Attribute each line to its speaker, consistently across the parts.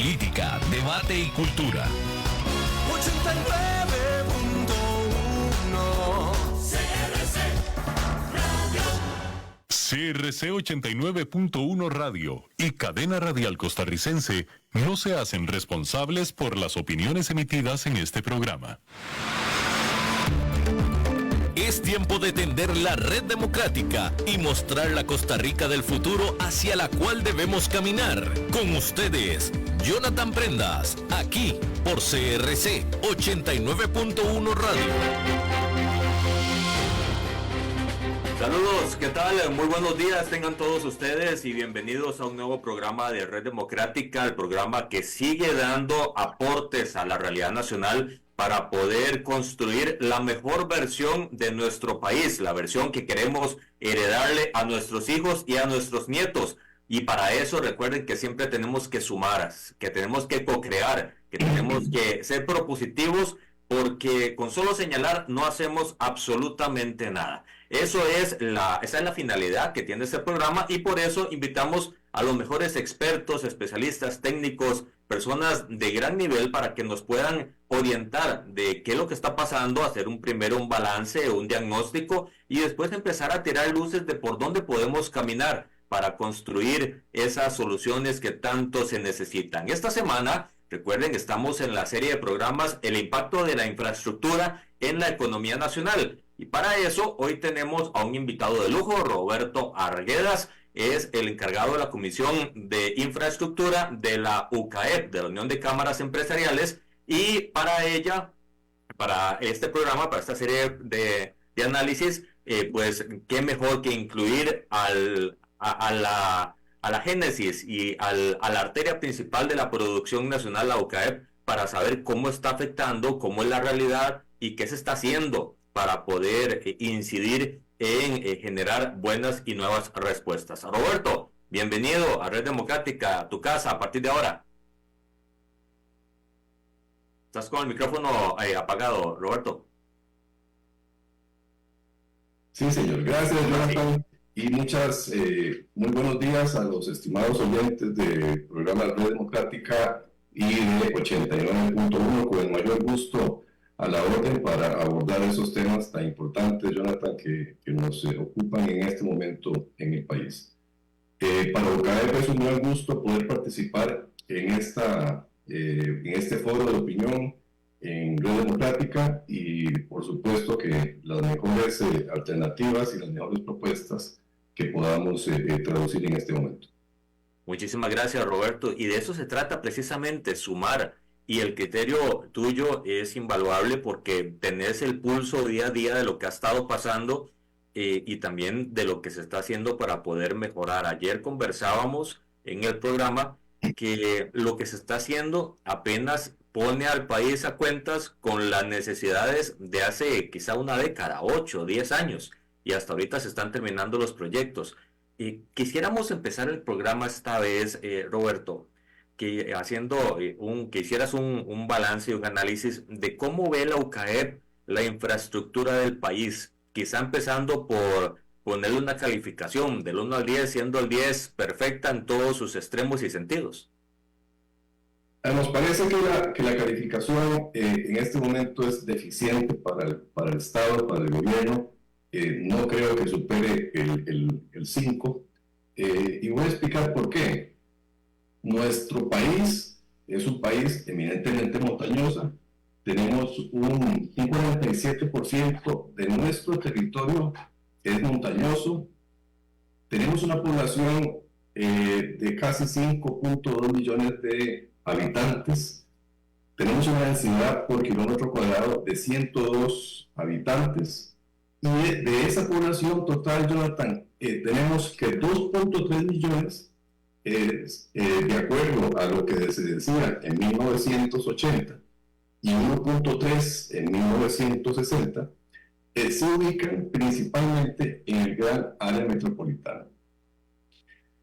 Speaker 1: política, debate y cultura.
Speaker 2: 89.1
Speaker 3: CRC 89.1 Radio y Cadena Radial Costarricense no se hacen responsables por las opiniones emitidas en este programa.
Speaker 1: Es tiempo de tender la red democrática y mostrar la Costa Rica del futuro hacia la cual debemos caminar. Con ustedes, Jonathan Prendas, aquí por CRC 89.1 Radio.
Speaker 4: Saludos, ¿qué tal? Muy buenos días tengan todos ustedes y bienvenidos a un nuevo programa de Red Democrática, el programa que sigue dando aportes a la realidad nacional para poder construir la mejor versión de nuestro país, la versión que queremos heredarle a nuestros hijos y a nuestros nietos. Y para eso recuerden que siempre tenemos que sumar, que tenemos que co-crear, que tenemos que ser propositivos, porque con solo señalar no hacemos absolutamente nada. Esa es la finalidad que tiene este programa y por eso invitamos a los mejores expertos, especialistas, técnicos, personas de gran nivel para que nos puedan orientar de qué es lo que está pasando, hacer primero un balance, un diagnóstico y después empezar a tirar luces de por dónde podemos caminar para construir esas soluciones que tanto se necesitan. Esta semana, recuerden, estamos en la serie de programas El impacto de la infraestructura en la economía nacional. Y para eso, hoy tenemos a un invitado de lujo, Roberto Arguedas, es el encargado de la Comisión de Infraestructura de la UCAEP, de la Unión de Cámaras Empresariales, y para este programa, para esta serie de análisis, pues qué mejor que incluir a la génesis y a la arteria principal de la producción nacional, la UCAEP, para saber cómo está afectando, cómo es la realidad y qué se está haciendo para poder incidir en generar buenas y nuevas respuestas. Roberto, bienvenido a Red Democrática, a tu casa a partir de ahora. Estás con el micrófono apagado, Roberto.
Speaker 5: Sí, señor. Gracias, Jonathan. Y muy buenos días a los estimados oyentes del programa Red Democrática y de 89.1, con el mayor gusto a la orden para abordar esos temas tan importantes, Jonathan, que nos ocupan en este momento en el país. Para UCAEP es un gran gusto poder participar en este foro de opinión en Red Democrática y por supuesto que las mejores alternativas y las mejores propuestas que podamos traducir en este momento.
Speaker 4: Muchísimas gracias, Roberto, y de eso se trata precisamente, sumar. Y el criterio tuyo es invaluable porque tenés el pulso día a día de lo que ha estado pasando y también de lo que se está haciendo para poder mejorar. Ayer conversábamos en el programa que lo que se está haciendo apenas pone al país a cuentas con las necesidades de hace quizá una década, 8 o 10 años, y hasta ahorita se están terminando los proyectos. Quisiéramos empezar el programa esta vez, Roberto, que hicieras un balance y un análisis de cómo ve la UCAEP la infraestructura del país, quizá empezando por ponerle una calificación del 1 al 10, siendo el 10 perfecta en todos sus extremos y sentidos.
Speaker 5: Nos parece que la calificación en este momento es deficiente para el Estado, para el gobierno. No creo que supere el 5. Y voy a explicar por qué. Nuestro país es un país eminentemente montañoso. Tenemos un 47% de nuestro territorio es montañoso. Tenemos una población de casi 5.2 millones de habitantes. Tenemos una densidad por kilómetro cuadrado de 102 habitantes. Y de esa población total, Jonathan, tenemos que 2.3 millones de acuerdo a lo que se decía en 1980 y 1.3 en 1960, se ubican principalmente en el gran área metropolitana.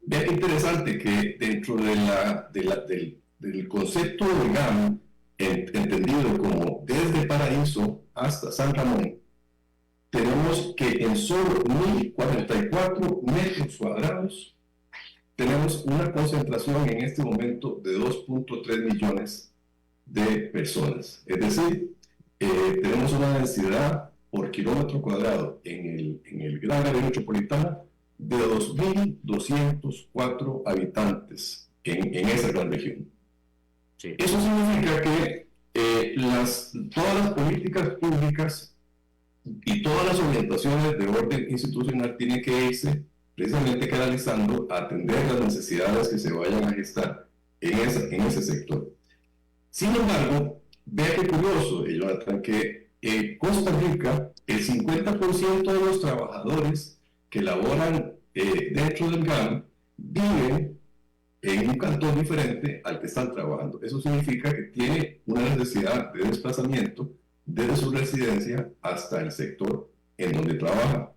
Speaker 5: Vean qué interesante que dentro del concepto de GAM, entendido como desde Paraíso hasta San Ramón, tenemos que en solo 1.044 metros cuadrados tenemos una concentración en este momento de 2.3 millones de personas. Es decir, tenemos una densidad por kilómetro cuadrado en el gran área metropolitana de 2.204 habitantes en esa gran región. Sí. Eso significa que todas las políticas públicas y todas las orientaciones de orden institucional tienen que irse precisamente canalizando a atender las necesidades que se vayan a gestar en ese sector. Sin embargo, vea qué curioso, Jonathan, que en Costa Rica el 50% de los trabajadores que laboran dentro del GAM viven en un cantón diferente al que están trabajando. Eso significa que tiene una necesidad de desplazamiento desde su residencia hasta el sector en donde trabaja.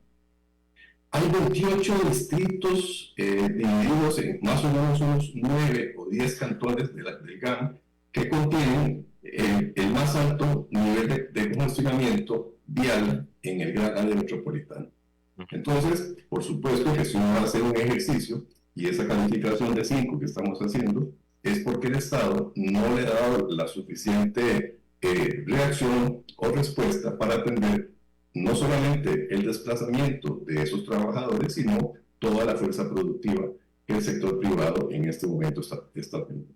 Speaker 5: Hay 28 distritos divididos en más o menos unos 9 o 10 cantones del GAM que contienen el más alto nivel de congestionamiento vial en el gran área metropolitana. Entonces, por supuesto que si uno va a hacer un ejercicio, y esa calificación de 5 que estamos haciendo, es porque el Estado no le ha dado la suficiente reacción o respuesta para atender no solamente el desplazamiento de esos trabajadores, sino toda la fuerza productiva que el sector privado en este momento está teniendo.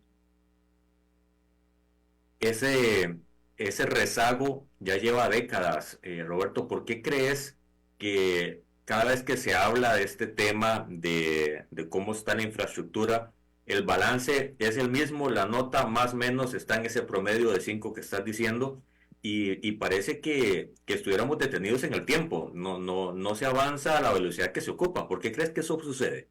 Speaker 4: Ese rezago ya lleva décadas, Roberto. ¿Por qué crees que cada vez que se habla de este tema de cómo está la infraestructura, el balance es el mismo, la nota más o menos está en ese promedio de 5 que estás diciendo, y parece que estuviéramos detenidos en el tiempo, no se avanza a la velocidad que se ocupa? ¿Por qué crees que eso sucede?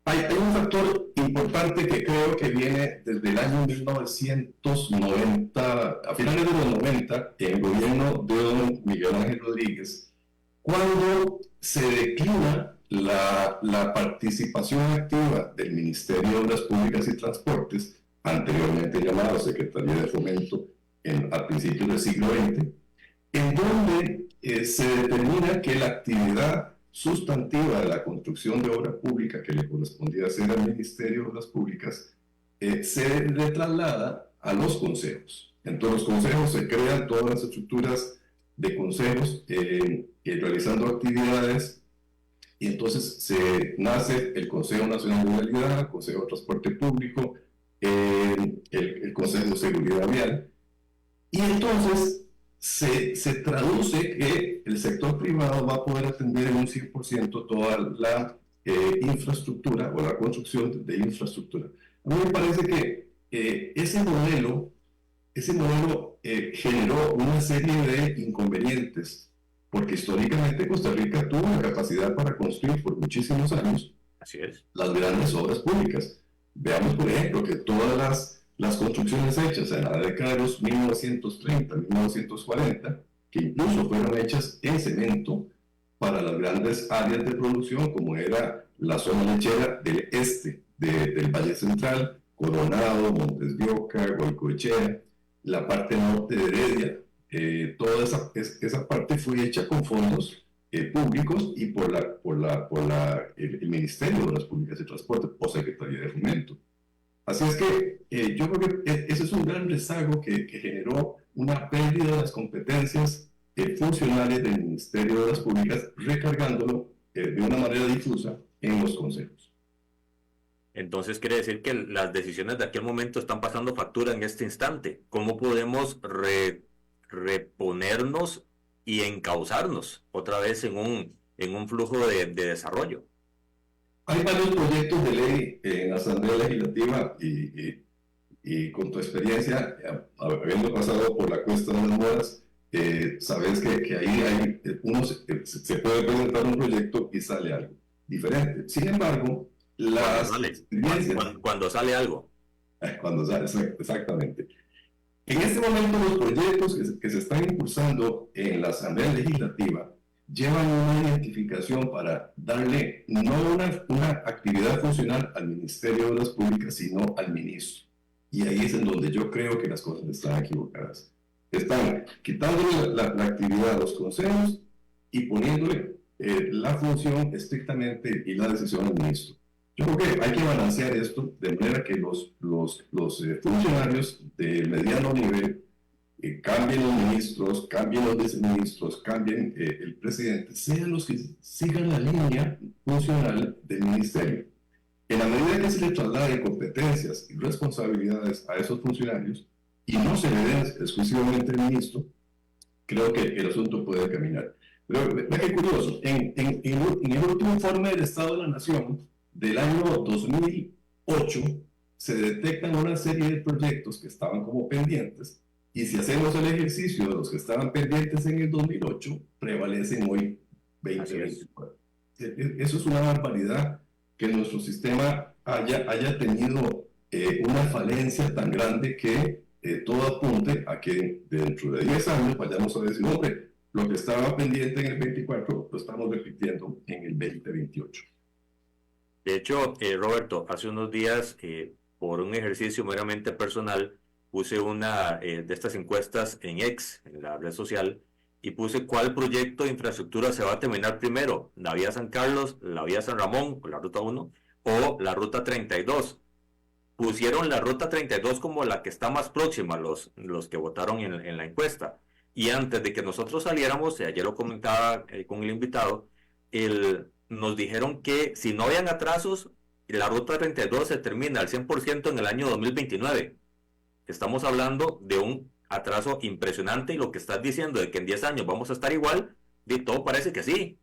Speaker 5: Hay un factor importante que creo que viene desde el año 1990, a finales de los 90, en el gobierno de don Miguel Ángel Rodríguez, cuando se declina la participación activa del Ministerio de Obras Públicas y Transportes, anteriormente llamado Secretaría de Fomento a principios del siglo XX, en donde se determina que la actividad sustantiva de la construcción de obra pública que le correspondía hacer al Ministerio de Obras Públicas se le traslada a los consejos. En todos los consejos se crean todas las estructuras de consejos realizando actividades, y entonces se nace el Consejo Nacional de Vialidad, el Consejo de Transporte Público, el Consejo de Seguridad Vial, y entonces se traduce que el sector privado va a poder atender en un 100% toda la infraestructura o la construcción de infraestructura. A mí me parece que ese modelo generó una serie de inconvenientes, porque históricamente Costa Rica tuvo la capacidad para construir por muchísimos años. Así es. Las grandes obras públicas. Veamos, por ejemplo, que todas las construcciones hechas en la década de los 1930, 1940, que incluso fueron hechas en cemento para las grandes áreas de producción, como era la zona lechera del este del Valle Central, Coronado, Montes de Oca, Goicoechea, la parte norte de Heredia. Toda esa parte fue hecha con fondos públicos y por el Ministerio de Obras Públicas y Transporte o Secretaría de Fomento. Así es que yo creo que ese es un gran rezago que generó una pérdida de las competencias funcionales del Ministerio de Obras Públicas, recargándolo de una manera difusa en los consejos.
Speaker 4: Entonces quiere decir que las decisiones de aquel momento están pasando factura en este instante. ¿Cómo podemos reponernos y encauzarnos otra vez en un flujo de desarrollo?
Speaker 5: Hay varios proyectos de ley en la Asamblea Legislativa y con tu experiencia, habiendo pasado por la Cuesta de las Moras, sabes que ahí se puede presentar un proyecto y sale algo diferente. Sin embargo,
Speaker 4: cuando sale algo.
Speaker 5: Cuando sale, exactamente. En este momento los proyectos que se están impulsando en la Asamblea Legislativa llevan una identificación para darle no una actividad funcional al Ministerio de Obras Públicas, sino al ministro. Y ahí es en donde yo creo que las cosas están equivocadas. Están quitándole la actividad a los consejos y poniéndole la función estrictamente y la decisión al ministro. Yo creo que hay que balancear esto de manera que los funcionarios de mediano nivel cambien los ministros, cambien los viceministros, cambien el presidente, sean los que sigan la línea funcional del ministerio. En la medida que se le trasladen competencias y responsabilidades a esos funcionarios y no se le den exclusivamente al ministro, creo que el asunto puede caminar. Pero vea qué curioso, en el último informe del Estado de la Nación del año 2008 se detectan una serie de proyectos que estaban como pendientes, y si hacemos el ejercicio de los que estaban pendientes en el 2008, prevalecen hoy 2024. Eso es una barbaridad, que nuestro sistema haya tenido una falencia tan grande que todo apunte a que dentro de 10 años vayamos a decir, hombre, lo que estaba pendiente en el 24 lo estamos repitiendo en el 2028.
Speaker 4: De hecho, Roberto, hace unos días, por un ejercicio meramente personal, puse una de estas encuestas en X, en la red social, y puse cuál proyecto de infraestructura se va a terminar primero, la vía San Carlos, la vía San Ramón, la ruta 1, o la ruta 32. Pusieron la ruta 32 como la que está más próxima, los que votaron en la encuesta. Y antes de que nosotros saliéramos, ayer lo comentaba con el invitado, nos dijeron que si no habían atrasos, la ruta 32 se termina al 100% en el año 2029. Estamos hablando de un atraso impresionante, y lo que estás diciendo de que en 10 años vamos a estar igual, de todo parece que sí,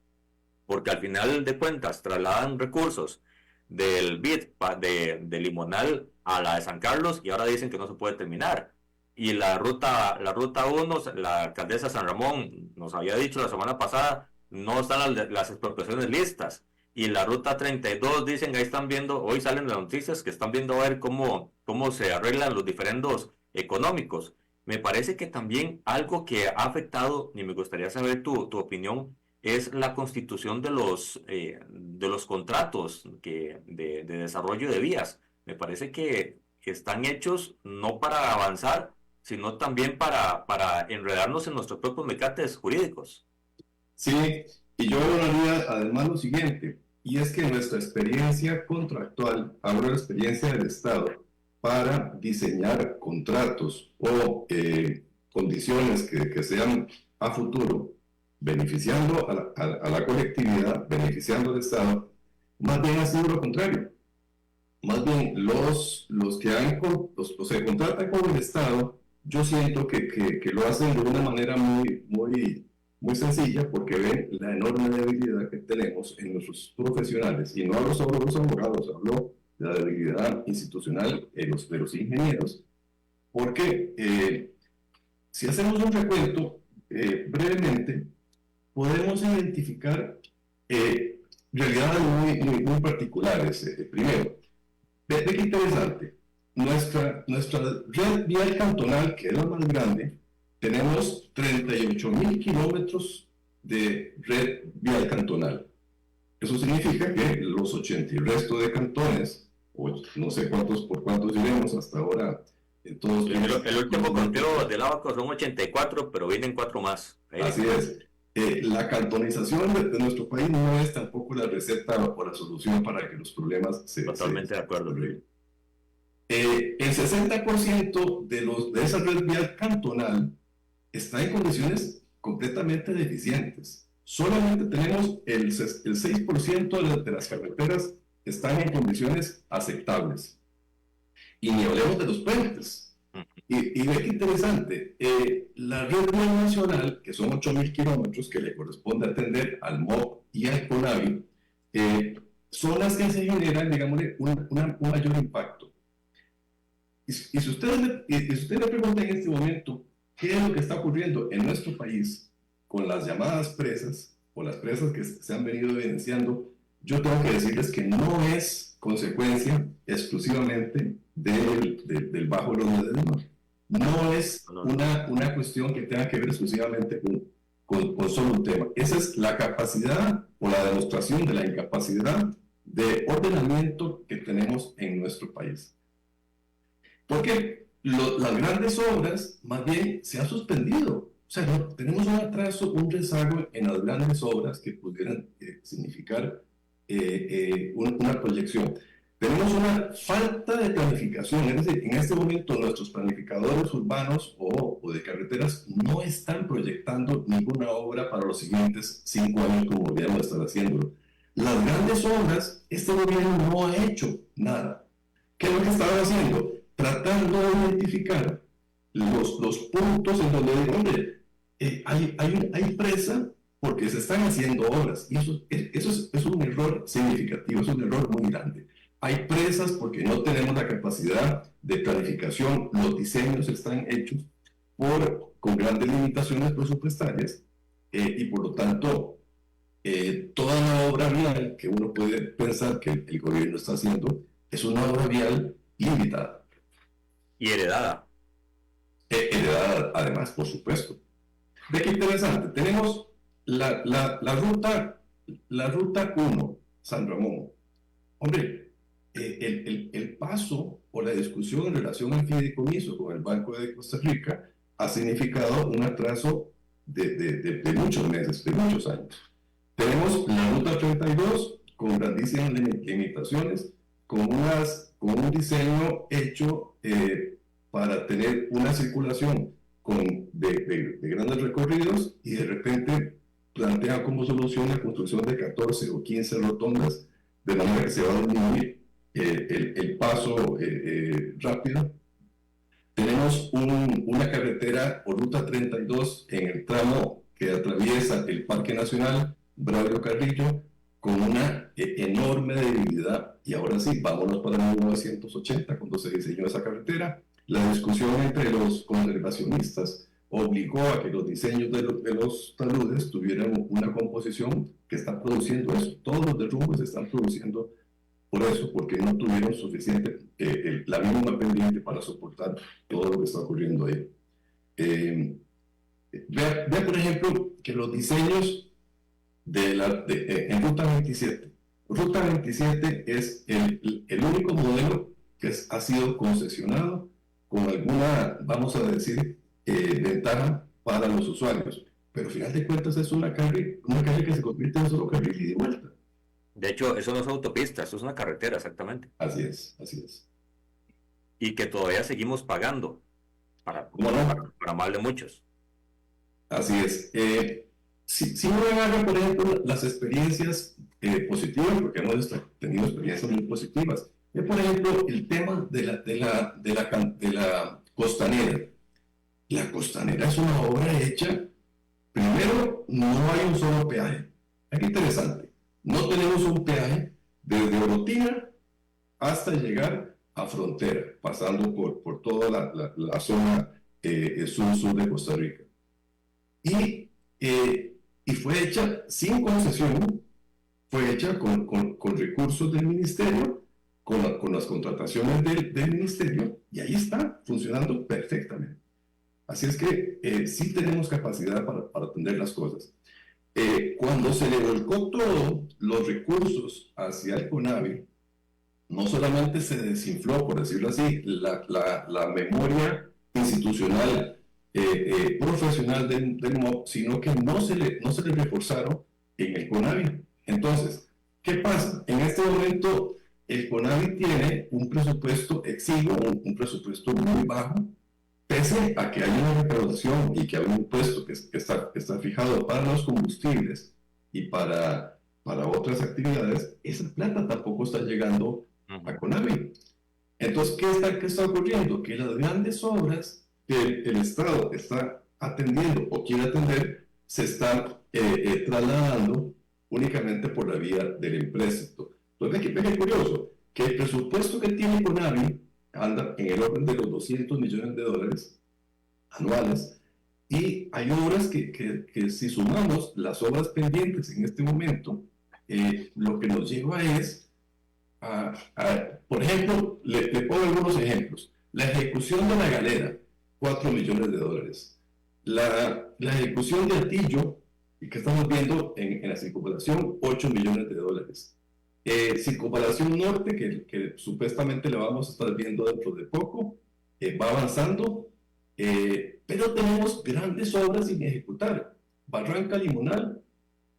Speaker 4: porque al final de cuentas trasladan recursos del BID de Limonal a la de San Carlos, y ahora dicen que no se puede terminar. Y la ruta 1, la alcaldesa San Ramón nos había dicho la semana pasada, no están las expropiaciones listas. Y la ruta 32 dicen, ahí están viendo, hoy salen las noticias que están viendo a ver cómo se arreglan los diferendos económicos. Me parece que también algo que ha afectado, y me gustaría saber tu opinión, es la constitución de los contratos de desarrollo de vías. Me parece que están hechos no para avanzar, sino también para enredarnos en nuestros propios mecates jurídicos.
Speaker 5: Sí, y yo valoraría además lo siguiente, y es que nuestra experiencia contractual, hablo de la experiencia del Estado, para diseñar contratos o condiciones que sean a futuro, beneficiando a la colectividad, beneficiando al Estado, más bien ha sido lo contrario. Más bien, los que se contratan con el Estado, yo siento que lo hacen de una manera muy sencilla, porque ven la enorme debilidad que tenemos en nuestros profesionales, y no hablo solo de los abogados, hablo de la debilidad institucional de los ingenieros, porque si hacemos un recuento brevemente, podemos identificar realidades muy particulares. Primero, ve qué interesante, nuestra red vial cantonal, que es la más grande, tenemos 38.000 kilómetros de red vial cantonal. Eso significa que los 80 y el resto de cantones, o no sé por cuántos iremos hasta ahora, en todos
Speaker 4: el último conteo del Abaco son 84, pero vienen 4 más.
Speaker 5: Así es. La cantonización de nuestro país no es tampoco la receta o la solución para que los problemas se...
Speaker 4: Totalmente de acuerdo.
Speaker 5: El 60% de esa red vial cantonal está en condiciones completamente deficientes. Solamente tenemos el 6% de las carreteras están en condiciones aceptables. Y ni hablemos de los puentes. Y ve que interesante, la red vial nacional, que son 8.000 kilómetros que le corresponde atender al MOB y al CONAVI, son las que se generan, digámosle, un mayor impacto. Y si usted me pregunta en este momento, ¿qué es lo que está ocurriendo en nuestro país con las llamadas presas, o las presas que se han venido evidenciando? Yo tengo que decirles que no es consecuencia exclusivamente del bajo volumen del mar. No es una cuestión que tenga que ver exclusivamente con solo un tema. Esa es la capacidad o la demostración de la incapacidad de ordenamiento que tenemos en nuestro país. Porque las grandes obras más bien se han suspendido. O sea, tenemos un atraso, un rezago en las grandes obras que pudieran significar una proyección. Tenemos una falta de planificación, es decir, en este momento nuestros planificadores urbanos o de carreteras no están proyectando ninguna obra para los siguientes 5 años como deberíamos estar haciéndolo. Las grandes obras, este gobierno no ha hecho nada. ¿Qué es lo que estaban haciendo? Tratando de identificar los puntos en donde, hombre, hay presa porque se están haciendo obras. Y eso es un error significativo, es un error muy grande. Hay presas porque no tenemos la capacidad de planificación. Los diseños están hechos con grandes limitaciones presupuestarias y por lo tanto toda la obra vial que uno puede pensar que el gobierno está haciendo es una obra vial limitada.
Speaker 4: Y heredada.
Speaker 5: Heredada además, por supuesto. Ve qué interesante. Tenemos la ruta 1, San Ramón. Hombre, el paso o la discusión en relación al fideicomiso con el Banco de Costa Rica ha significado un atraso de muchos meses, de muchos años. Tenemos la ruta 32 con grandísimas limitaciones, con un diseño hecho para tener una circulación de grandes recorridos y de repente plantea como solución la construcción de 14 o 15 rotondas de manera que se va a disminuir el paso rápido. Tenemos una carretera o ruta 32 en el tramo que atraviesa el Parque Nacional Braulio Carrillo con una enorme debilidad. Y ahora sí, vámonos para 1980, cuando se diseñó esa carretera. La discusión entre los conservacionistas obligó a que los diseños de los taludes tuvieran una composición que está produciendo eso. Todos los derrumbes se están produciendo por eso, porque no tuvieron suficiente, la mínima pendiente para soportar todo lo que está ocurriendo ahí. Vea, por ejemplo, que los diseños en Ruta 27. Ruta 27 es el único modelo que ha sido concesionado con alguna, vamos a decir, ventaja para los usuarios. Pero al final de cuentas es una calle que se convierte en solo carril y de vuelta.
Speaker 4: De hecho, eso no es autopista, eso es una carretera, exactamente.
Speaker 5: Así es, así es.
Speaker 4: Y que todavía seguimos pagando, para mal de muchos.
Speaker 5: Así es. Si uno agarra, por ejemplo, las experiencias positivas, porque hemos tenido experiencias muy positivas, por ejemplo, el tema de la costanera. La costanera es una obra hecha, primero, no hay un solo peaje. Es interesante. No tenemos un peaje desde Orotina hasta llegar a frontera, pasando por toda la zona sur de Costa Rica. Y fue hecha sin concesión, fue hecha con recursos del ministerio, con las contrataciones del ministerio, y ahí está, funcionando perfectamente. Así es que sí tenemos capacidad para atender las cosas. Cuando se le volcó todos los recursos hacia el CONAVI, no solamente se desinfló, por decirlo así, la memoria institucional profesional del MOP, sino que no se le reforzaron en el CONAVI. Entonces, ¿qué pasa? En este momento, el CONAVI tiene un presupuesto exiguo, un presupuesto muy bajo, pese a que hay una recaudación y que hay un impuesto que está fijado para los combustibles y para otras actividades, esa plata tampoco está llegando a CONAVI. Entonces, ¿qué está ocurriendo? Que las grandes obras que el Estado está atendiendo o quiere atender se están trasladando únicamente por la vía del empréstito. Entonces, ve que curioso, que el presupuesto que tiene CONAVI anda en el orden de los $200 millones anuales, y hay obras que si sumamos las obras pendientes en este momento, lo que nos lleva es por ejemplo, le pongo algunos ejemplos. La ejecución de la galera, $4 millones. La ejecución de Atillo, y que estamos viendo en la circunvalación, $8 millones. Circunvalación Norte, que supuestamente la vamos a estar viendo dentro de poco, va avanzando, pero tenemos grandes obras sin ejecutar. Barranca Limonal,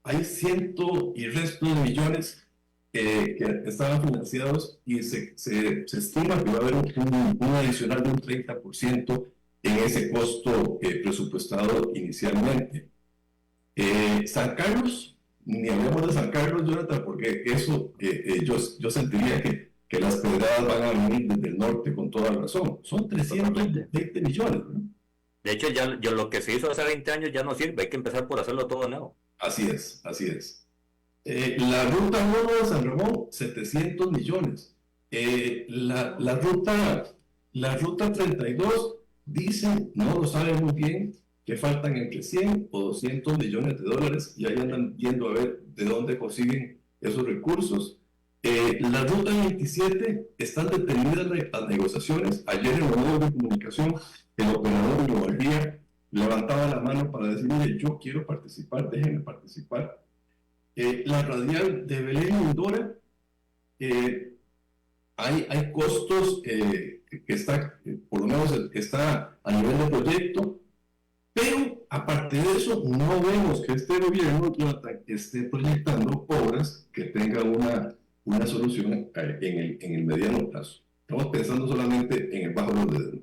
Speaker 5: hay ciento y resto de millones que estaban financiados y se estima que va a haber un adicional de un 30% en ese costo presupuestado inicialmente. San Carlos, ni hablemos de San Carlos, Jonathan, porque eso yo sentiría que las pedradas van a venir desde el norte con toda razón. Son 320 millones, ¿no?
Speaker 4: De hecho, ya lo que se hizo hace 20 años ya no sirve, hay que empezar por hacerlo todo de nuevo.
Speaker 5: Así es, así es. La ruta 1 de San Ramón, 700 millones. La ruta 32, dicen, no lo saben muy bien, que faltan entre 100 o 200 millones de dólares y ahí andan viendo a ver de dónde consiguen esos recursos. La ruta 27 están detenidas las negociaciones. Ayer en los medios de comunicación, el operador de Guardia levantaba la mano para decir, mire, yo quiero participar, déjenme participar. La radial de Belén y Mindora, hay costos que está, por lo menos está a nivel de proyecto, pero aparte de eso, no vemos que este gobierno esté proyectando obras que tengan una solución en el mediano plazo. Estamos pensando solamente en el Bajo Los Ledesma.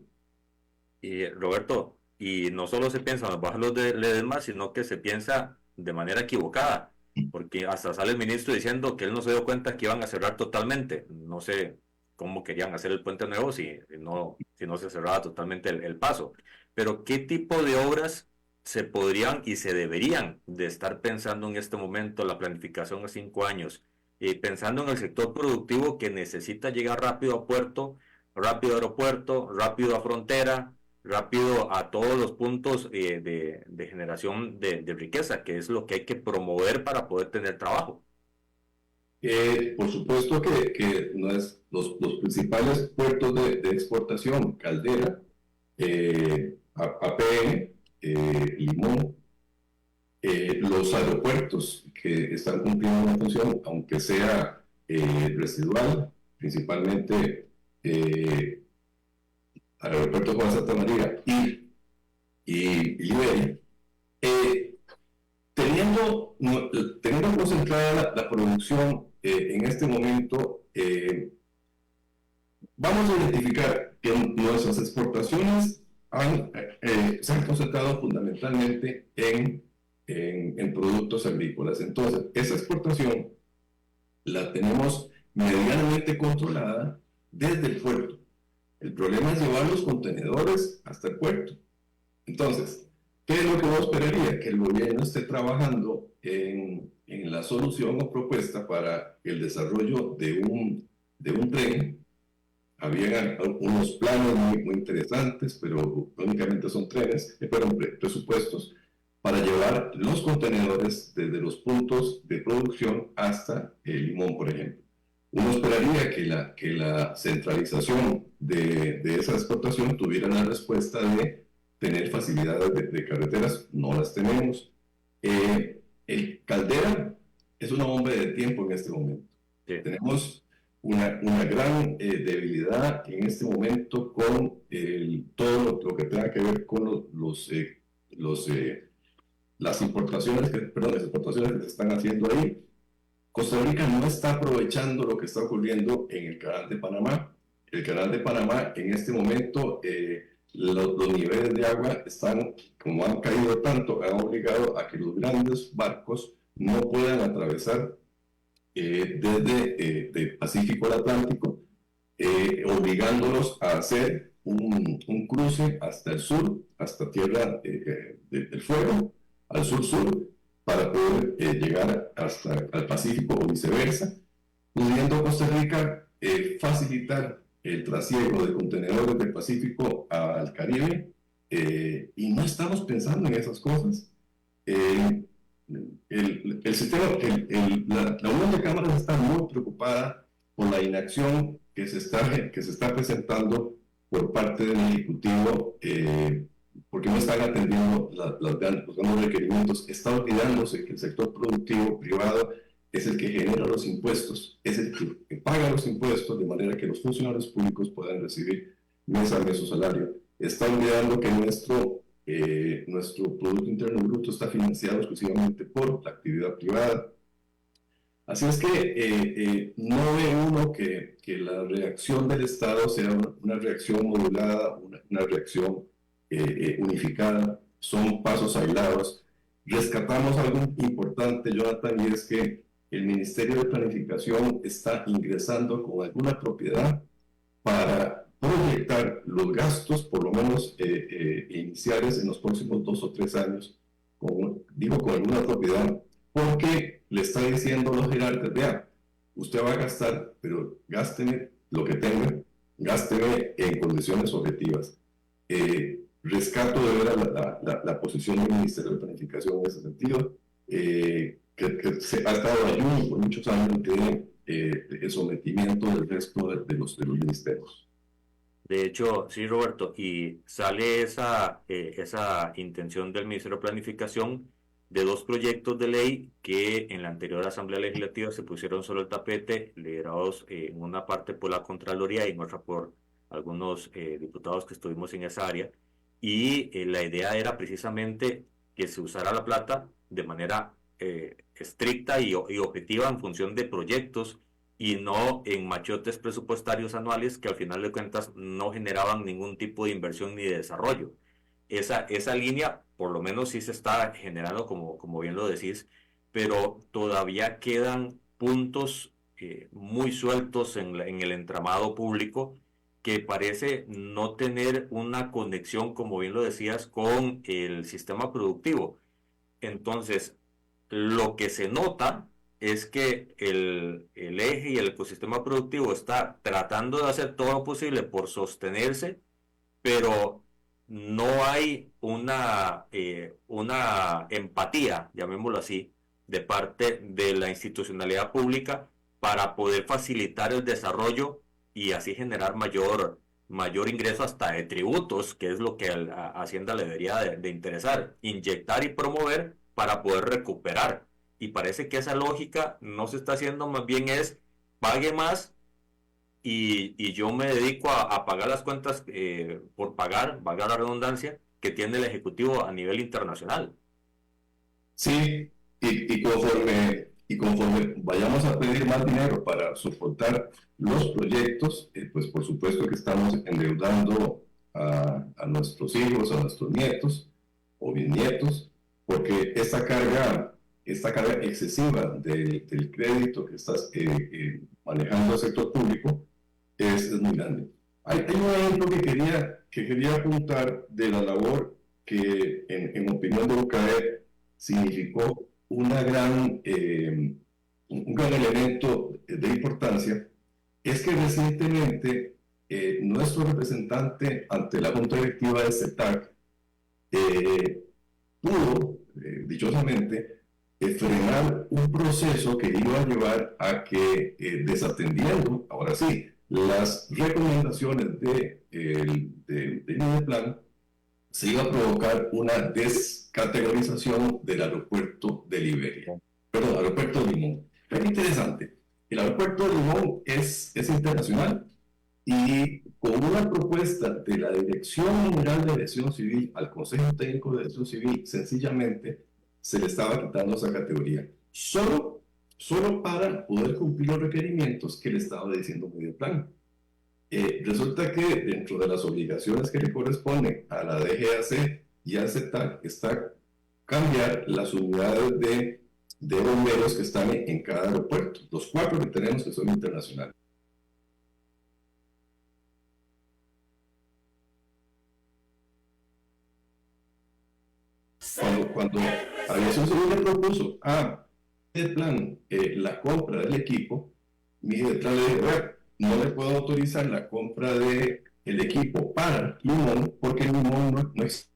Speaker 4: Y Roberto, y no solo se piensa en el Bajo Los Ledesma, sino que se piensa de manera equivocada, porque hasta sale el ministro diciendo que él no se dio cuenta que iban a cerrar totalmente. No sé cómo querían hacer el puente nuevo si no se cerraba totalmente el paso. Pero ¿qué tipo de obras se podrían y se deberían de estar pensando en este momento, la planificación a 5 años, pensando en el sector productivo que necesita llegar rápido a puerto, rápido a aeropuerto, rápido a frontera, rápido a todos los puntos de generación de riqueza, que es lo que hay que promover para poder tener trabajo?
Speaker 5: Por supuesto que no es los principales puertos de exportación, Caldera, APN, Limón, los aeropuertos que están cumpliendo una función, aunque sea residual, principalmente Aeropuerto Juan Santa María y Liberia, teniendo concentrada la producción en este momento, vamos a identificar que nuestras exportaciones se han concentrado fundamentalmente en productos agrícolas. Entonces, esa exportación la tenemos medianamente controlada desde el puerto. El problema es llevar los contenedores hasta el puerto. Entonces, ¿qué es lo que uno esperaría? Que el gobierno esté trabajando en la solución o propuesta para el desarrollo de un tren. Había unos planes muy interesantes, pero únicamente son presupuestos para llevar los contenedores desde los puntos de producción hasta el Limón, por ejemplo. Uno esperaría que la centralización de esa exportación tuviera la respuesta de tener facilidades de carreteras. No las tenemos. El Caldera es una bomba de tiempo en este momento. Sí. Tenemos una gran debilidad en este momento con todo lo que tenga que ver con las exportaciones que se están haciendo ahí. Costa Rica no está aprovechando lo que está ocurriendo en el Canal de Panamá. El Canal de Panamá en este momento, los niveles de agua están, como han caído tanto, han obligado a que los grandes barcos no puedan atravesar desde el Pacífico al Atlántico, obligándolos a hacer un cruce hasta el sur, hasta Tierra del Fuego, al sur-sur, para poder llegar hasta el Pacífico o viceversa, pudiendo Costa Rica facilitar el trasiego de contenedores del Pacífico al Caribe, y no estamos pensando en esas cosas. El sistema, la Unión de Cámaras está muy preocupada por la inacción que se está presentando por parte del Ejecutivo, porque no están atendiendo los grandes requerimientos. Está olvidándose que el sector productivo privado es el que genera los impuestos, es el que paga los impuestos de manera que los funcionarios públicos puedan recibir mes a mes su salario. Está olvidando que nuestro Producto Interno Bruto está financiado exclusivamente por la actividad privada. Así es que no ve uno que la reacción del Estado sea una reacción modulada, una reacción unificada, son pasos aislados. Rescatamos algo importante, Jonathan, y es que el Ministerio de Planificación está ingresando con alguna propiedad para proyectar los gastos, por lo menos iniciales, en los próximos 2 o 3 años, con alguna propiedad, porque le está diciendo a los jerarcas, vea, usted va a gastar, pero gásteme lo que tenga, gásteme en condiciones objetivas. Rescato de ver la posición del Ministerio de Planificación en ese sentido, que se ha estado ayudando por muchos años de el sometimiento del resto de los ministerios.
Speaker 4: De hecho, sí, Roberto, y sale esa intención del Ministerio de Planificación de 2 proyectos de ley que en la anterior Asamblea Legislativa se pusieron sobre el tapete, liderados en una parte por la Contraloría y en otra por algunos diputados que estuvimos en esa área. Y la idea era precisamente que se usara la plata de manera estricta y objetiva en función de proyectos y no en machotes presupuestarios anuales que al final de cuentas no generaban ningún tipo de inversión ni de desarrollo. Esa línea por lo menos sí se está generando, como bien lo decís, pero todavía quedan puntos muy sueltos en el entramado público que parece no tener una conexión, como bien lo decías, con el sistema productivo. Entonces, lo que se nota es que el eje y el ecosistema productivo está tratando de hacer todo lo posible por sostenerse, pero no hay una empatía, llamémoslo así, de parte de la institucionalidad pública para poder facilitar el desarrollo y así generar mayor ingreso hasta de tributos, que es lo que a Hacienda le debería de interesar, inyectar y promover para poder recuperar. Y parece que esa lógica no se está haciendo, más bien es pague más y yo me dedico a pagar las cuentas por pagar, valga la redundancia, que tiene el Ejecutivo a nivel internacional.
Speaker 5: Sí, y conforme vayamos a pedir más dinero para soportar los proyectos, pues por supuesto que estamos endeudando a nuestros hijos, a nuestros nietos o bisnietos, porque esta carga excesiva del crédito que estás manejando el sector público es muy grande. Hay un ejemplo que quería apuntar de la labor que, en opinión de UCAE, significó un gran elemento de importancia, es que recientemente nuestro representante ante la Junta Directiva de CETAC pudo, dichosamente, frenar un proceso que iba a llevar a que, desatendiendo, ahora sí, las recomendaciones del Mideplan, se iba a provocar una descategorización del aeropuerto de Liberia, perdón, aeropuerto de Limón. Es interesante, el aeropuerto de Limón es internacional y con una propuesta de la Dirección General de Aviación Civil al Consejo Técnico de Aviación Civil, sencillamente se le estaba quitando esa categoría, solo para poder cumplir los requerimientos que le estaba diciendo Mideplan. Resulta que dentro de las obligaciones que le corresponden a la DGAC y al CETAC está cambiar las unidades de bomberos que están en cada aeropuerto, los 4 que tenemos que son internacionales. Cuando Aviación Civil le propuso a Mideplan la compra del equipo, Mideplan le dijo, no le puedo autorizar la compra del equipo para Limón porque Limón no existe.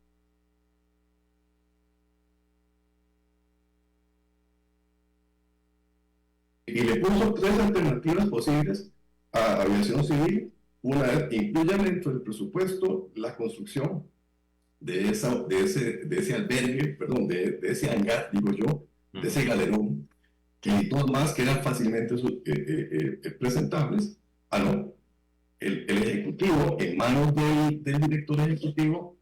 Speaker 5: Y le puso 3 alternativas posibles a Aviación Civil. Una es, incluyan dentro del presupuesto la construcción de ese albergue, perdón, de ese hangar, digo yo, de ese galerón, y 2 más que eran fácilmente presentables. No, el Ejecutivo, en manos del director ejecutivo,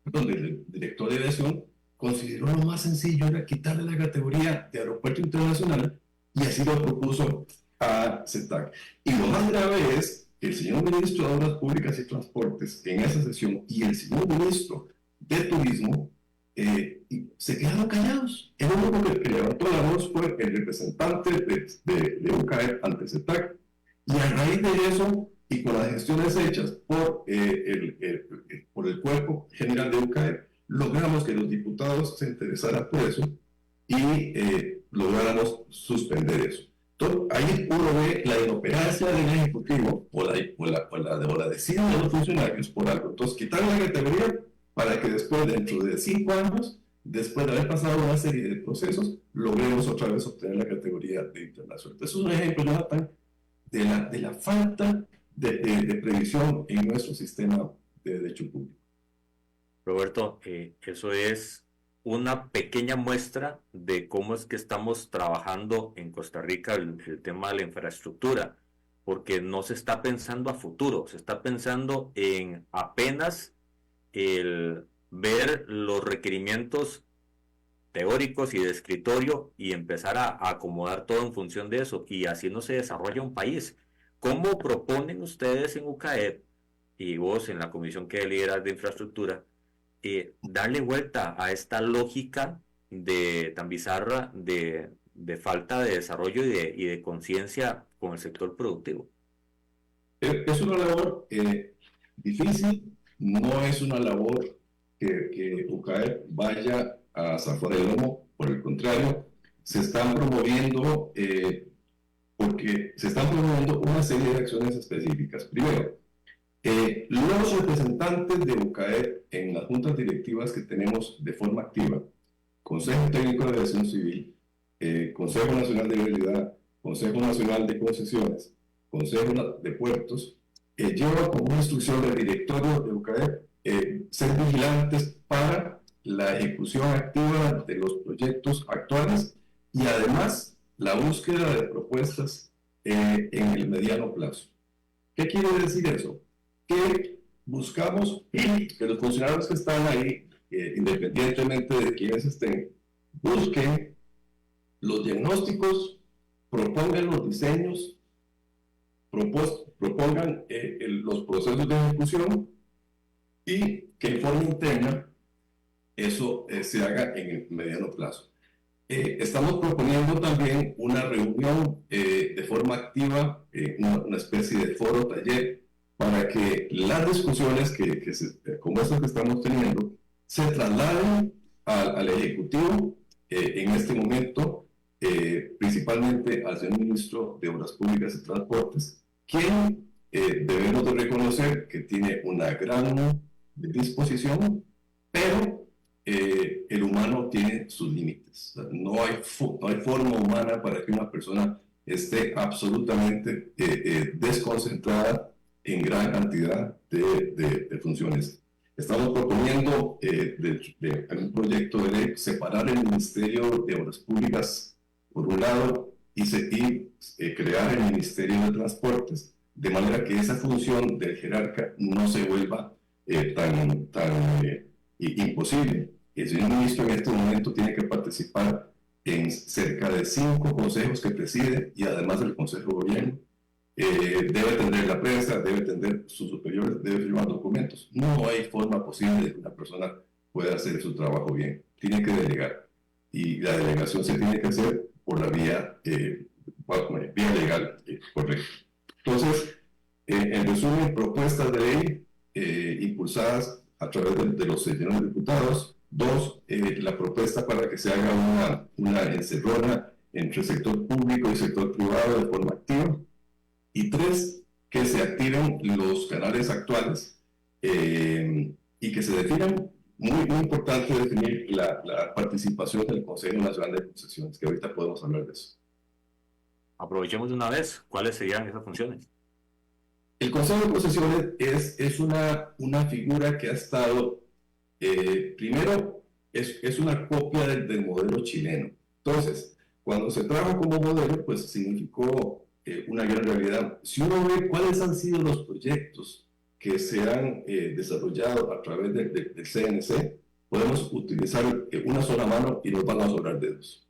Speaker 5: perdón, del director de aviación, consideró lo más sencillo era quitarle la categoría de aeropuerto internacional y así lo propuso a CETAC. Y lo más grave es que el señor ministro de Obras Públicas y Transportes en esa sesión y el señor ministro de Turismo se quedaron callados. El único que levantó la voz fue el representante de UCAEP ante CETAC, y a raíz de eso y con las gestiones hechas por el cuerpo general de UCAEP, logramos que los diputados se interesaran por eso y lográramos suspender eso. Entonces, ahí uno ve la inoperancia del Ejecutivo o la decisión de los funcionarios por algo. Entonces, quitar la categoría para que después, dentro de 5 años, después de haber pasado una serie de procesos, logremos otra vez obtener la categoría de internacional. Entonces, es un ejemplo, Jonathan, de la falta de previsión en nuestro sistema de derecho público.
Speaker 4: Roberto, eso es una pequeña muestra de cómo es que estamos trabajando en Costa Rica el tema de la infraestructura, porque no se está pensando a futuro, se está pensando en apenas el ver los requerimientos teóricos y de escritorio y empezar a acomodar todo en función de eso, y así no se desarrolla un país. ¿Cómo proponen ustedes en UCAEP y vos en la comisión que lideras de infraestructura darle vuelta a esta lógica tan bizarra de falta de desarrollo y de conciencia con el sector productivo?
Speaker 5: Es una labor difícil, no es una labor que UCAEP vaya a zafar el lomo, por el contrario, se están promoviendo una serie de acciones específicas. Primero, los representantes de UCAEP en las juntas directivas que tenemos de forma activa, Consejo Técnico de Aviación Civil, Consejo Nacional de Vialidad, Consejo Nacional de Concesiones, Consejo de Puertos, lleva como instrucción del directorio de UCAEP ser vigilantes para la ejecución activa de los proyectos actuales y además la búsqueda de propuestas en el mediano plazo. ¿Qué quiere decir eso? Que buscamos que los funcionarios que están ahí, independientemente de quienes estén, busquen los diagnósticos, propongan los diseños, propongan los procesos de ejecución y que en forma interna eso se haga en el mediano plazo. Estamos proponiendo también una reunión de forma activa, una especie de foro taller, para que las discusiones como estas que estamos teniendo se trasladen al Ejecutivo en este momento, principalmente al señor Ministro de Obras Públicas y Transportes, quien debemos de reconocer que tiene una gran disposición, pero el humano tiene sus límites. No hay forma humana para que una persona esté absolutamente desconcentrada en gran cantidad de funciones. Estamos proponiendo en un proyecto de ley separar el Ministerio de Obras Públicas por un lado y crear el Ministerio de Transportes, de manera que esa función del jerarca no se vuelva tan imposible. El señor ministro en este momento tiene que participar en cerca de 5 consejos que preside y además del Consejo de Gobierno. Debe atender la prensa, debe atender sus superiores, debe firmar documentos. No hay forma posible de que una persona pueda hacer su trabajo bien. Tiene que delegar. Y la delegación se tiene que hacer por la vía legal, correcta. Entonces, en resumen, propuestas de ley impulsadas a través de los señores diputados. 2, la propuesta para que se haga una encerrona entre el sector público y el sector privado de forma activa. Y 3, que se activen los canales actuales y que se definan, muy importante definir la participación del Consejo Nacional de Concesiones, que ahorita podemos hablar de eso.
Speaker 4: Aprovechemos de una vez, ¿cuáles serían esas funciones?
Speaker 5: El Consejo de Concesiones es una figura que ha estado, primero, es una copia del modelo chileno. Entonces, cuando se trajo como modelo, pues significó una gran realidad. Si uno ve cuáles han sido los proyectos que se han desarrollado a través del CNC, podemos utilizar una sola mano y nos van a sobrar dedos.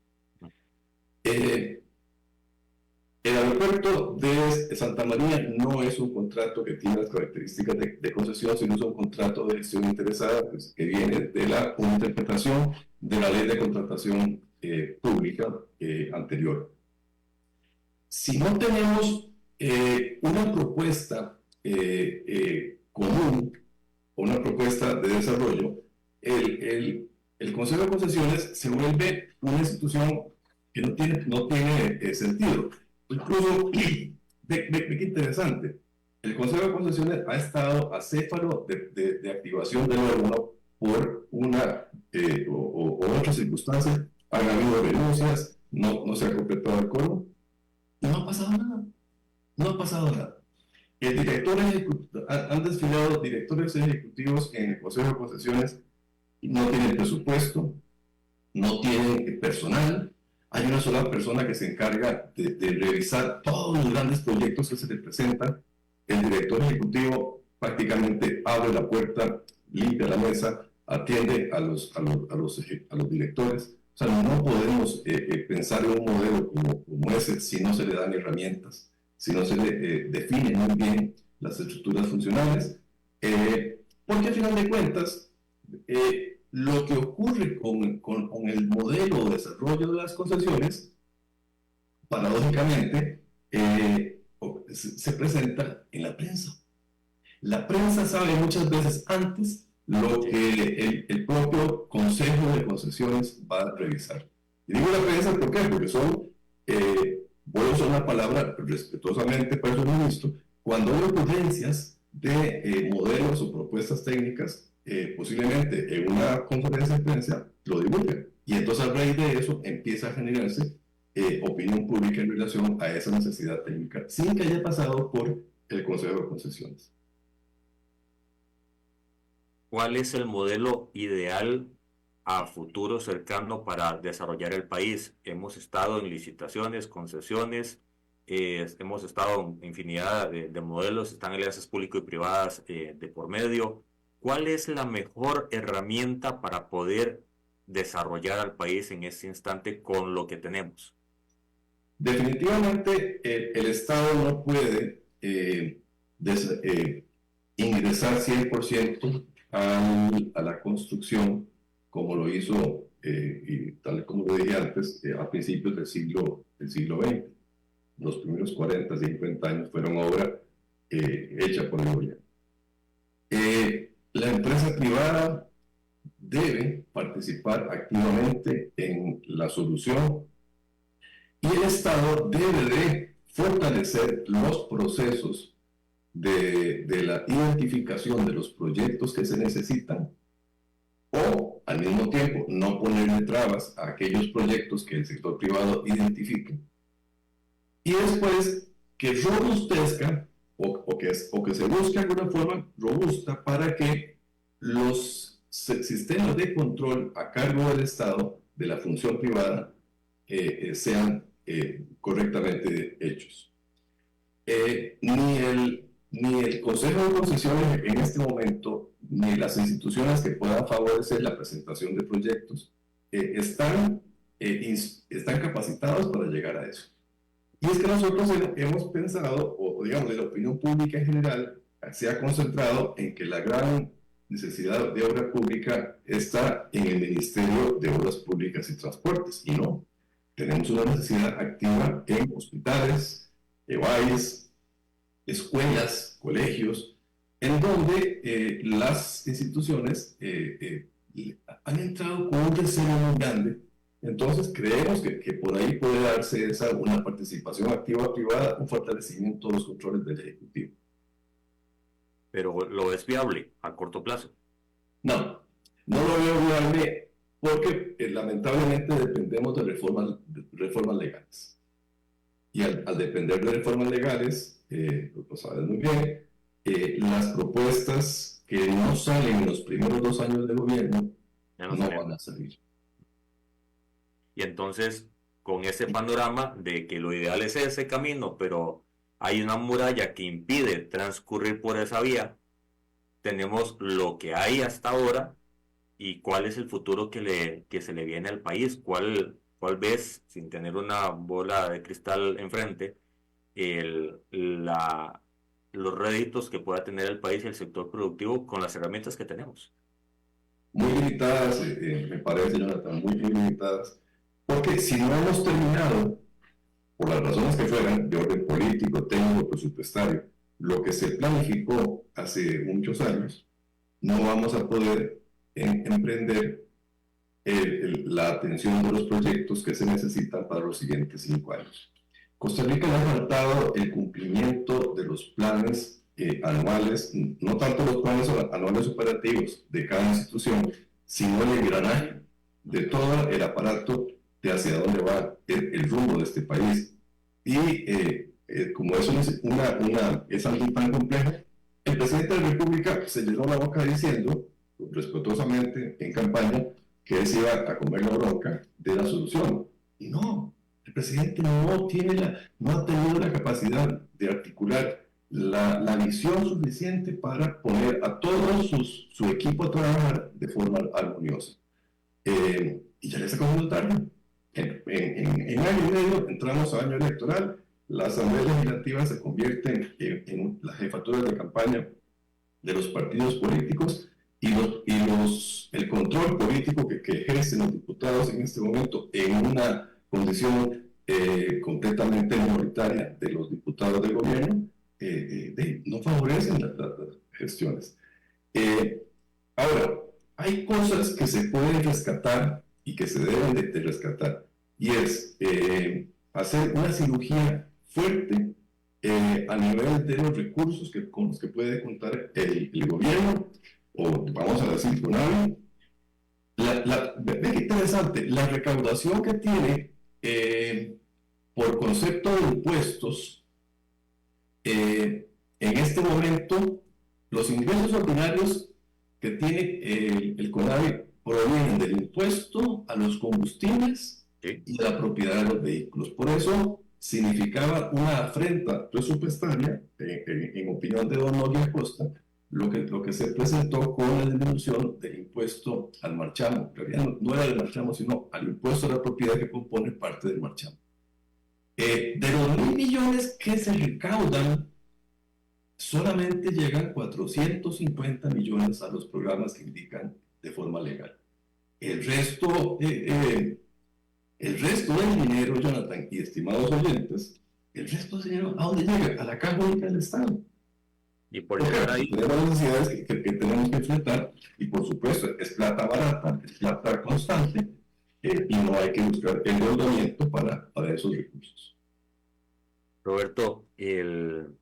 Speaker 5: El aeropuerto de Santa María no es un contrato que tiene las características de concesión, sino es un contrato de gestión interesada, pues, que viene de una interpretación de la ley de contratación pública anterior. Si no tenemos una propuesta común o una propuesta de desarrollo, el Consejo de Concesiones se vuelve una institución que no tiene sentido. Incluso, ve qué interesante, el Consejo de Concesiones ha estado acéfalo de activación del órgano por una o otras circunstancias, han habido renuncias, no se ha completado el quórum, y no ha pasado nada, no ha pasado nada. Han desfilado directores ejecutivos en el Consejo de Concesiones, no tienen presupuesto, no tienen personal. Hay una sola persona que se encarga de revisar todos los grandes proyectos que se le presentan. El director ejecutivo prácticamente abre la puerta, limpia la mesa, atiende a los directores. O sea, no podemos pensar en un modelo como ese si no se le dan herramientas, si no se le definen muy bien las estructuras funcionales. Porque al final de cuentas, lo que ocurre con el modelo de desarrollo de las concesiones, paradójicamente, se presenta en la prensa. La prensa sabe muchas veces antes lo que el propio Consejo de Concesiones va a revisar. Y digo la prensa, ¿por qué? Porque voy a usar una palabra respetuosamente para el ministro, cuando hay ocurrencias de modelos o propuestas técnicas, posiblemente en una conferencia de prensa lo divulgan. Y entonces a raíz de eso empieza a generarse opinión pública en relación a esa necesidad técnica, sin que haya pasado por el Consejo de Concesiones.
Speaker 4: ¿Cuál es el modelo ideal a futuro cercano para desarrollar el país? Hemos estado en licitaciones, concesiones, hemos estado en infinidad de modelos, están alianzas público y privadas de por medio. ¿Cuál es la mejor herramienta para poder desarrollar al país en este instante con lo que tenemos?
Speaker 5: Definitivamente el Estado no puede ingresar 100% a la construcción como lo hizo, y tal como lo dije antes, a principios del siglo XX. Los primeros 40, 50 años fueron obra hecha por el gobierno. La empresa privada debe participar activamente en la solución y el Estado debe de fortalecer los procesos de la identificación de los proyectos que se necesitan, o al mismo tiempo no ponerle trabas a aquellos proyectos que el sector privado identifique, y después que robustezca o que se busque alguna forma robusta para que los sistemas de control a cargo del Estado de la función privada sean correctamente hechos. Ni el Consejo de Concesiones en este momento, ni las instituciones que puedan favorecer la presentación de proyectos están capacitados para llegar a eso. Y es que nosotros hemos pensado, o digamos, la opinión pública en general se ha concentrado en que la gran necesidad de obra pública está en el Ministerio de Obras Públicas y Transportes, y no. Tenemos una necesidad activa en hospitales, EBAIS, escuelas, colegios, en donde las instituciones han entrado con un recelo muy grande. Entonces creemos que por ahí puede darse una participación activa privada, un fortalecimiento de los controles del Ejecutivo.
Speaker 4: ¿Pero lo ves viable a corto plazo?
Speaker 5: No lo veo viable porque lamentablemente dependemos de reformas legales. Y al depender de reformas legales, lo sabes muy bien, las propuestas que no salen en los primeros 2 años de gobierno no van a salir.
Speaker 4: Y entonces, con ese panorama de que lo ideal es ese camino, pero hay una muralla que impide transcurrir por esa vía, tenemos lo que hay hasta ahora y cuál es el futuro que se le viene al país. ¿Cuál ves, sin tener una bola de cristal enfrente, los réditos que pueda tener el país y el sector productivo con las herramientas que tenemos.
Speaker 5: Muy limitadas, me parece, Jonathan, muy limitadas, porque si no hemos terminado, por las razones que fueran, de orden político, técnico, presupuestario, lo que se planificó hace muchos años, no vamos a poder emprender la atención de los proyectos que se necesitan para los siguientes 5 años. Costa Rica le ha faltado el cumplimiento de los planes anuales, no tanto los planes anuales operativos de cada institución, sino el engranaje de todo el aparato de hacia dónde va el rumbo de este país. Y como eso es algo tan complejo, el presidente de la República se llenó la boca diciendo, respetuosamente en campaña, que él se iba a comer la bronca de la solución. Y no, el presidente no ha tenido la capacidad de articular la visión suficiente para poner a todo su equipo a trabajar de forma armoniosa. Y ya le está cogiendo tarde. En año y medio entramos a año electoral, la Asamblea Legislativa se convierte en las jefaturas de campaña de los partidos políticos y el control político que ejercen los diputados en este momento en una condición completamente minoritaria de los diputados del gobierno, no favorecen las gestiones. Ahora, hay cosas que se pueden rescatar y que se deben de rescatar, y es hacer una cirugía fuerte a nivel de los recursos con los que puede contar el gobierno, o vamos a decir CONAVI. Ve qué interesante, la recaudación que tiene por concepto de impuestos, en este momento, los ingresos ordinarios que tiene el CONAVI provienen del impuesto a los combustibles y la propiedad de los vehículos. Por eso significaba una afrenta presupuestaria, en opinión de don Nogui Acosta, lo que se presentó con la disminución del impuesto al marchamo. En realidad no era del marchamo, sino al impuesto a la propiedad que compone parte del marchamo. De los 1.000 millones que se recaudan, solamente llegan 450 millones a los programas que indican de forma legal. El resto del dinero, Jonathan y estimados oyentes, el resto del dinero, ¿a dónde llega? A la caja única del Estado.
Speaker 4: Y por llegar ahí,
Speaker 5: tenemos necesidades que tenemos que enfrentar, y por supuesto es plata barata, es plata constante, y no hay que buscar endeudamiento para esos recursos.
Speaker 4: Roberto, el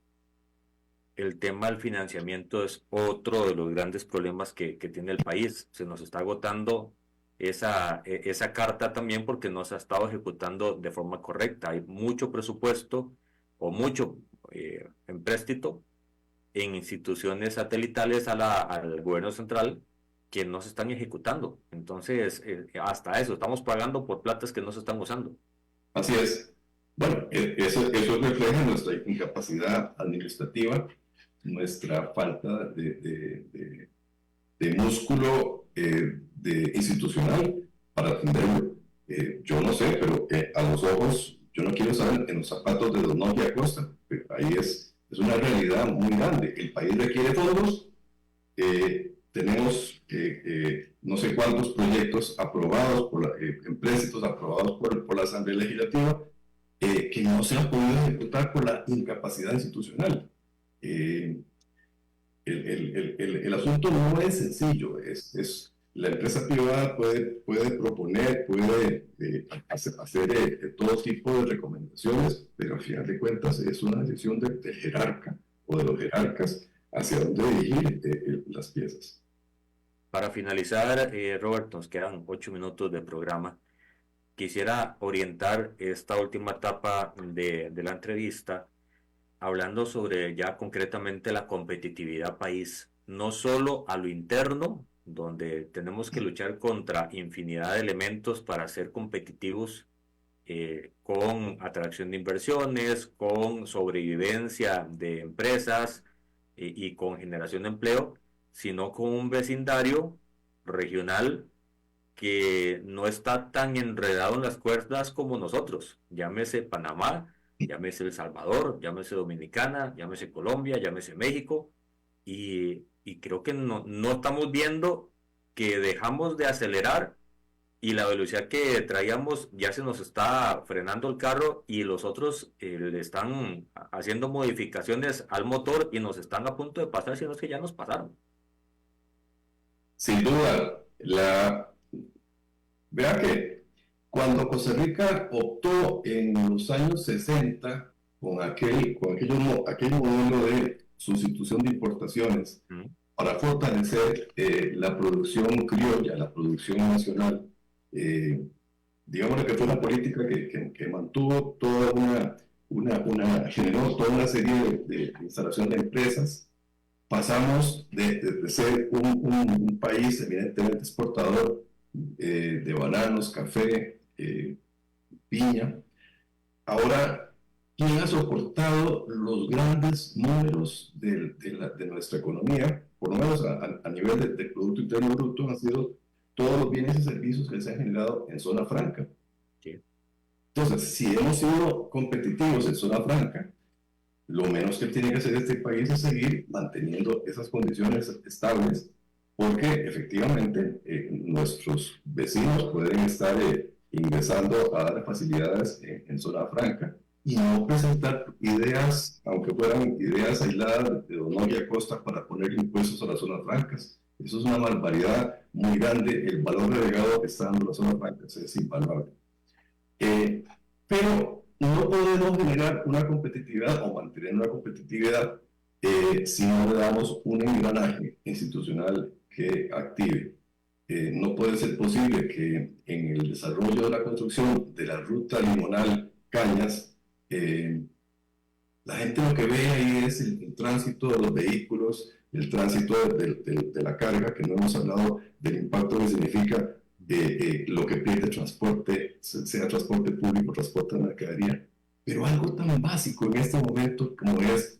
Speaker 4: tema del financiamiento es otro de los grandes problemas que tiene el país. Se nos está agotando esa carta también porque no se ha estado ejecutando de forma correcta. Hay mucho presupuesto o mucho empréstito en instituciones satelitales al gobierno central que no se están ejecutando. Entonces, hasta eso, estamos pagando por platas que no se están usando.
Speaker 5: Así es. Bueno, eso refleja nuestra incapacidad administrativa, nuestra falta de músculo institucional para atenderlo. Yo no sé, pero a los ojos, yo no quiero estar en los zapatos de don Nogui Acosta. Ahí es una realidad muy grande. El país requiere fondos. Tenemos no sé cuántos proyectos aprobados, empréstitos aprobados por la Asamblea Legislativa, que no se han podido ejecutar por la incapacidad institucional. El asunto no es sencillo, la empresa privada puede proponer, puede hacer todo tipo de recomendaciones, pero al final de cuentas es una decisión del jerarca o de los jerarcas hacia dónde dirigir las piezas.
Speaker 4: Para finalizar, Roberto, nos quedan 8 minutos de programa. Quisiera orientar esta última etapa de la entrevista hablando sobre ya concretamente la competitividad país, no solo a lo interno, donde tenemos que luchar contra infinidad de elementos para ser competitivos, con atracción de inversiones, con sobrevivencia de empresas y con generación de empleo, sino con un vecindario regional que no está tan enredado en las cuerdas como nosotros. Llámese Panamá, llámese El Salvador, llámese Dominicana, llámese Colombia, llámese México, y creo que no estamos viendo que dejamos de acelerar y la velocidad que traíamos ya se nos está frenando el carro y los otros le están haciendo modificaciones al motor y nos están a punto de pasar, si no es que ya nos pasaron.
Speaker 5: Sin duda, vea que cuando Costa Rica optó en los años 60 con aquel modelo de sustitución de importaciones para fortalecer la producción criolla, la producción nacional, digamos que fue una política que mantuvo generó toda una serie de instalación de empresas. Pasamos de ser un país evidentemente exportador de bananos, café, piña. Ahora, ¿quién ha soportado los grandes números de nuestra economía? Por lo menos a nivel de Producto Interno Bruto, han sido todos los bienes y servicios que se han generado en zona franca.
Speaker 4: Sí.
Speaker 5: Entonces, si hemos sido competitivos en zona franca, lo menos que tiene que hacer este país es seguir manteniendo esas condiciones estables, porque efectivamente nuestros vecinos pueden estar ingresando a dar facilidades en zona franca y no presentar ideas, aunque fueran ideas aisladas de Donoria Costa para poner impuestos a las zonas francas. Eso es una barbaridad muy grande. El valor agregado que está dando las zonas francas es invaluable. Pero no podemos generar una competitividad o mantener una competitividad si no le damos un engranaje institucional que active. No puede ser posible que en el desarrollo de la construcción de la ruta limonal Cañas, la gente lo que ve ahí es el tránsito de los vehículos, el tránsito de la carga, que no hemos hablado del impacto que significa lo que pierde transporte, sea transporte público, transporte de mercadería, pero algo tan básico en este momento como es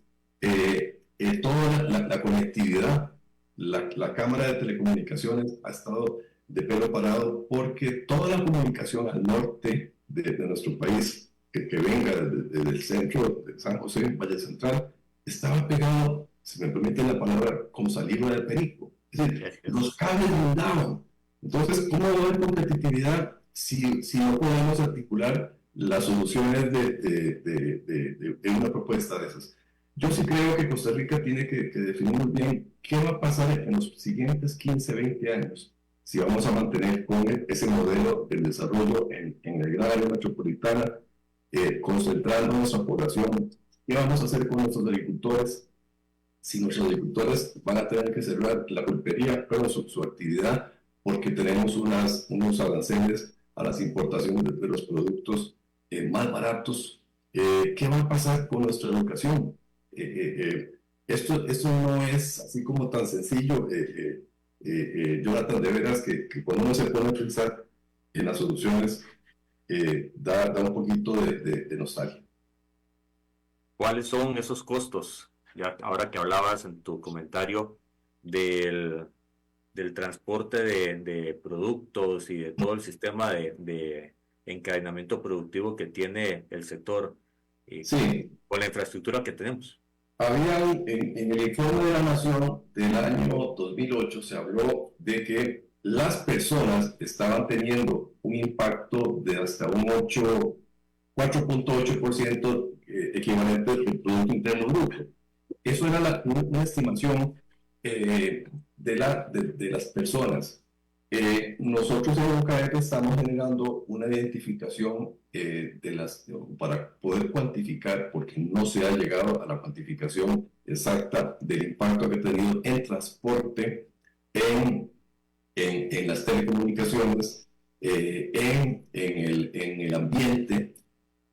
Speaker 5: toda la conectividad. La Cámara de Telecomunicaciones ha estado de pelo parado porque toda la comunicación al norte de nuestro país, que venga desde el centro de San José, Valle Central, estaba pegado, si me permiten la palabra, como saliva del perico. Es decir, los cables inundaban. Entonces, ¿cómo va a haber competitividad si no podemos articular las soluciones de una propuesta de esas? Yo sí creo que Costa Rica tiene que definir muy bien qué va a pasar en los siguientes 15, 20 años si vamos a mantener con ese modelo del desarrollo en el gran área metropolitana, concentrando nuestra población. ¿Qué vamos a hacer con nuestros agricultores? Si nuestros agricultores van a tener que cerrar la pulpería, pero su actividad, porque tenemos unos aranceles a las importaciones de los productos más baratos. ¿Qué va a pasar con nuestra educación? Esto no es así como tan sencillo, Jonathan, de veras que cuando uno se pone a pensar en las soluciones, da un poquito de nostalgia.
Speaker 4: ¿Cuáles son esos costos? Ya, ahora que hablabas en tu comentario del transporte de productos y de todo el sistema de encadenamiento productivo que tiene el sector
Speaker 5: sí,
Speaker 4: con la infraestructura que tenemos.
Speaker 5: Había en el informe de la Nación del año 2008 se habló de que las personas estaban teniendo un impacto de hasta un 4.8% equivalente del Producto Interno Bruto. Eso era una estimación de las personas. Nosotros en UCAEP estamos generando una identificación para poder cuantificar, porque no se ha llegado a la cuantificación exacta del impacto que ha tenido en transporte, en las telecomunicaciones, en el ambiente,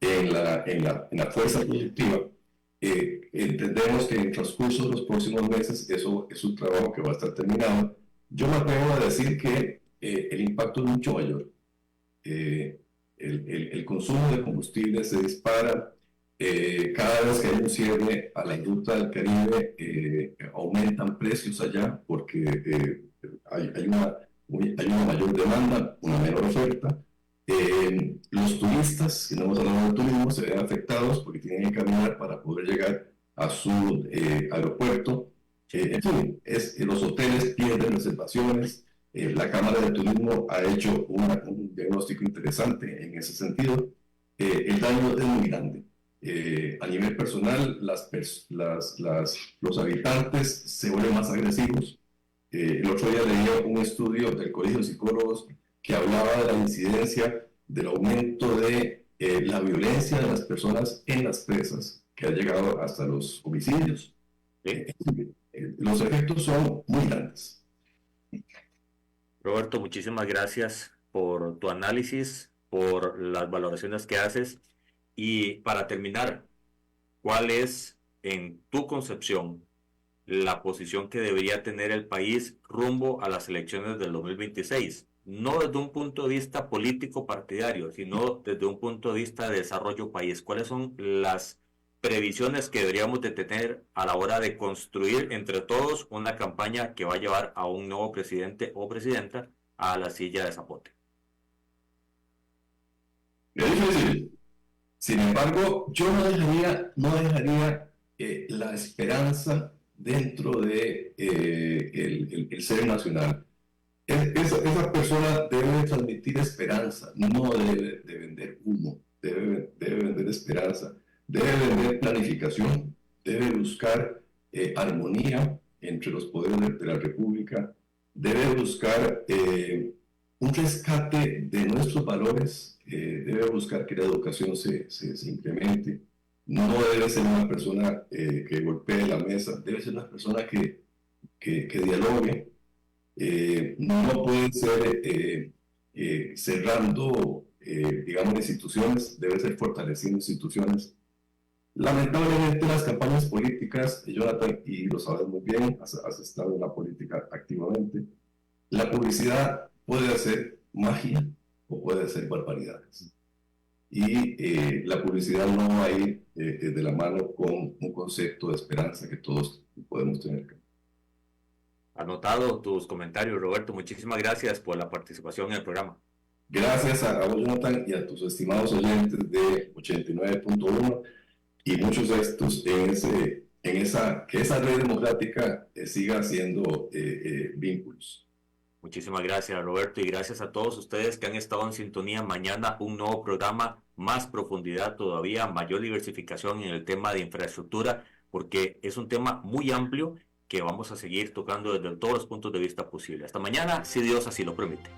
Speaker 5: en la fuerza productiva. Entendemos que en el transcurso de los próximos meses eso es un trabajo que va a estar terminado. Yo me atrevo a decir que el impacto es mucho mayor. El consumo de combustible se dispara. Cada vez que hay un cierre a la ruta del Caribe, aumentan precios allá porque hay una mayor demanda, una menor oferta. Los turistas, si no hemos hablado de turismo, se ven afectados porque tienen que caminar para poder llegar a su aeropuerto. En fin, los hoteles pierden reservaciones. La Cámara de Turismo ha hecho un diagnóstico interesante en ese sentido. El daño es muy grande. A nivel personal, los habitantes se vuelven más agresivos. El otro día leía un estudio del Colegio de Psicólogos que hablaba de la incidencia del aumento de la violencia de las personas en las presas, que ha llegado hasta los homicidios. Los efectos son muy grandes.
Speaker 4: Roberto, muchísimas gracias por tu análisis, por las valoraciones que haces. Y para terminar, ¿cuál es, en tu concepción, la posición que debería tener el país rumbo a las elecciones del 2026? No desde un punto de vista político partidario, sino desde un punto de vista de desarrollo país. ¿Cuáles son las previsiones que deberíamos de tener a la hora de construir entre todos una campaña que va a llevar a un nuevo presidente o presidenta a la silla de Zapote?
Speaker 5: Es difícil. Sin embargo, yo no dejaría la esperanza dentro de el ser nacional. Esa persona debe transmitir esperanza, no debe de vender humo, debe vender esperanza, debe vender planificación, debe buscar armonía entre los poderes de la República, debe buscar un rescate de nuestros valores, debe buscar que la educación se incremente. No debe ser una persona que golpee la mesa, debe ser una persona que dialogue. No puede ser cerrando, digamos, instituciones, debe ser fortaleciendo instituciones. Lamentablemente las campañas políticas, Jonathan, y lo sabes muy bien, has estado en la política activamente, la publicidad puede hacer magia o puede hacer barbaridades. Y la publicidad no va a ir de la mano con un concepto de esperanza que todos podemos tener.
Speaker 4: Anotado tus comentarios, Roberto. Muchísimas gracias por la participación en el programa.
Speaker 5: Gracias a vos, Jonathan, y a tus estimados oyentes de 89.1 y muchos éxitos que esa red democrática siga haciendo vínculos.
Speaker 4: Muchísimas gracias, Roberto, y gracias a todos ustedes que han estado en sintonía. Mañana un nuevo programa, más profundidad todavía, mayor diversificación en el tema de infraestructura, porque es un tema muy amplio que vamos a seguir tocando desde todos los puntos de vista posibles. Hasta mañana, si Dios así lo permite.